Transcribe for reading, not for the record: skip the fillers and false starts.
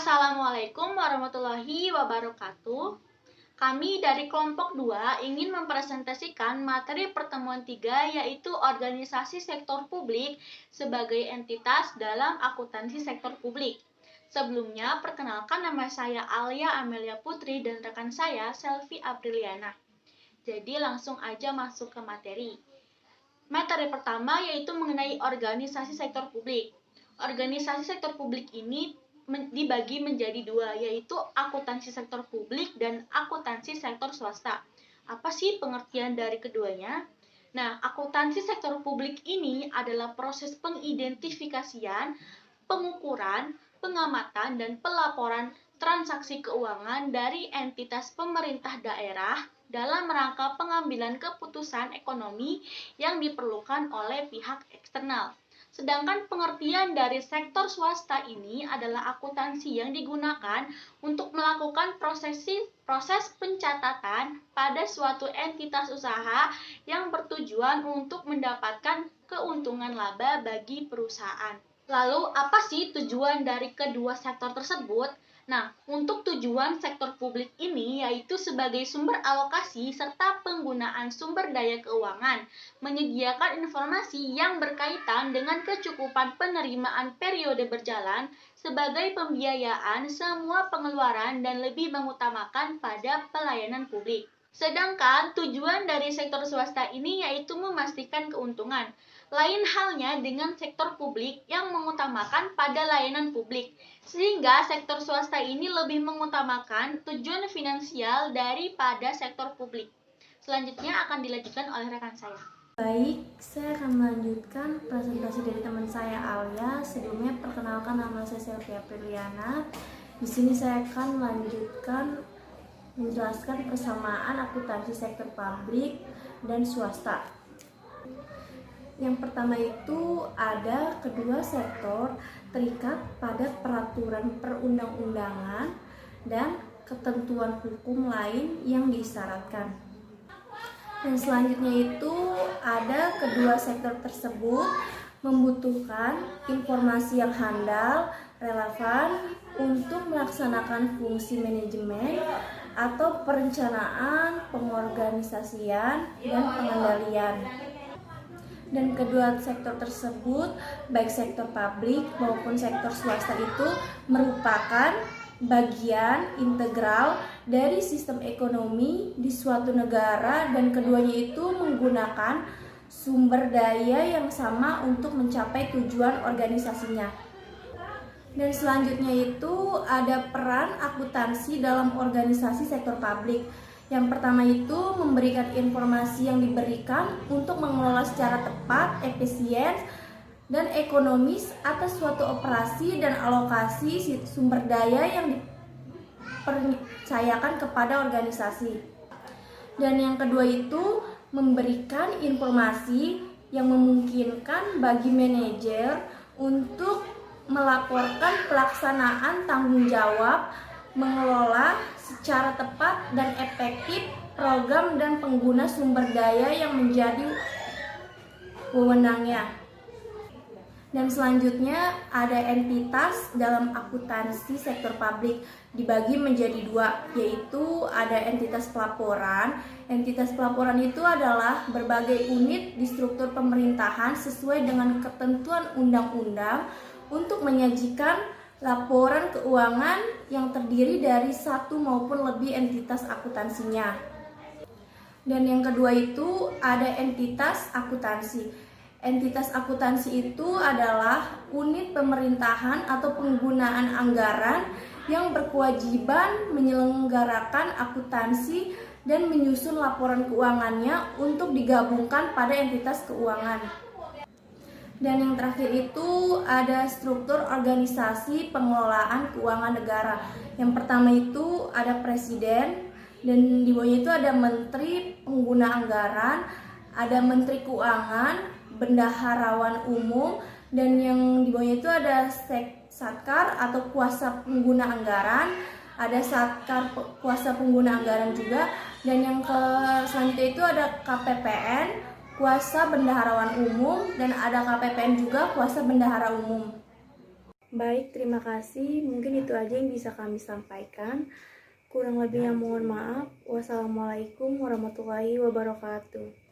Assalamualaikum warahmatullahi wabarakatuh. Kami dari kelompok 2 ingin mempresentasikan materi pertemuan 3 yaitu organisasi sektor publik sebagai entitas dalam akuntansi sektor publik. Sebelumnya, perkenalkan nama saya Alia Amelia Putri dan rekan saya Selvi Apriliana. Jadi langsung aja masuk ke materi. Materi pertama yaitu mengenai organisasi sektor publik. Organisasi sektor publik ini dibagi menjadi dua, yaitu akuntansi sektor publik dan akuntansi sektor swasta. Apa sih pengertian dari keduanya? Nah, akuntansi sektor publik ini adalah proses pengidentifikasian, pengukuran, pengamatan, dan pelaporan transaksi keuangan dari entitas pemerintah daerah dalam rangka pengambilan keputusan ekonomi yang diperlukan oleh pihak eksternal. Sedangkan pengertian dari sektor swasta ini adalah akuntansi yang digunakan untuk melakukan proses pencatatan pada suatu entitas usaha yang bertujuan untuk mendapatkan keuntungan laba bagi perusahaan. Lalu, apa sih tujuan dari kedua sektor tersebut? Nah, untuk tujuan sektor publik ini yaitu sebagai sumber alokasi serta penggunaan sumber daya keuangan, menyediakan informasi yang berkaitan dengan kecukupan penerimaan periode berjalan sebagai pembiayaan semua pengeluaran dan lebih mengutamakan pada pelayanan publik. Sedangkan tujuan dari sektor swasta ini yaitu memastikan keuntungan. Lain halnya dengan sektor publik yang mengutamakan pada layanan publik, sehingga sektor swasta ini lebih mengutamakan tujuan finansial daripada sektor publik. Selanjutnya akan dilanjutkan oleh rekan saya. Baik, saya akan melanjutkan presentasi dari teman saya Alia. Sebelumnya perkenalkan, nama saya Selvi Apriliana. Di sini saya akan menjelaskan persamaan akuntansi sektor publik dan swasta. Yang pertama itu ada kedua sektor terikat pada peraturan perundang-undangan dan ketentuan hukum lain yang disyaratkan. Dan selanjutnya itu ada kedua sektor tersebut membutuhkan informasi yang handal, relevan untuk melaksanakan fungsi manajemen atau perencanaan, pengorganisasian, dan pengendalian. Dan kedua sektor tersebut, baik sektor publik maupun sektor swasta itu merupakan bagian integral dari sistem ekonomi di suatu negara, dan keduanya itu menggunakan sumber daya yang sama untuk mencapai tujuan organisasinya. Dan selanjutnya itu ada peran akuntansi dalam organisasi sektor publik. Yang pertama itu memberikan informasi yang diberikan untuk mengelola secara tepat, efisien, dan ekonomis atas suatu operasi dan alokasi sumber daya yang dipercayakan kepada organisasi. Dan yang kedua itu memberikan informasi yang memungkinkan bagi manajer untuk melaporkan pelaksanaan tanggung jawab mengelola secara tepat dan efektif program dan pengguna sumber daya yang menjadi wewenangnya. Dan selanjutnya ada entitas dalam akuntansi sektor publik, dibagi menjadi dua, yaitu ada entitas pelaporan. Entitas pelaporan itu adalah berbagai unit di struktur pemerintahan sesuai dengan ketentuan undang-undang untuk menyajikan laporan keuangan yang terdiri dari satu maupun lebih entitas akuntansinya. Dan yang kedua itu ada entitas akuntansi. Entitas akuntansi itu adalah unit pemerintahan atau penggunaan anggaran yang berkewajiban menyelenggarakan akuntansi dan menyusun laporan keuangannya untuk digabungkan pada entitas keuangan. Dan yang terakhir itu ada struktur organisasi pengelolaan keuangan negara. Yang pertama itu ada presiden, dan di bawahnya itu ada menteri pengguna anggaran, ada menteri keuangan, bendaharawan umum, dan yang di bawahnya itu ada satkar atau kuasa pengguna anggaran, ada satkar kuasa pengguna anggaran juga, dan yang selanjutnya itu ada KPPN, kuasa bendaharawan umum, dan ada KPPN juga kuasa bendahara umum. Baik, terima kasih. Mungkin itu aja yang bisa kami sampaikan. Kurang lebihnya mohon maaf. Wassalamualaikum warahmatullahi wabarakatuh.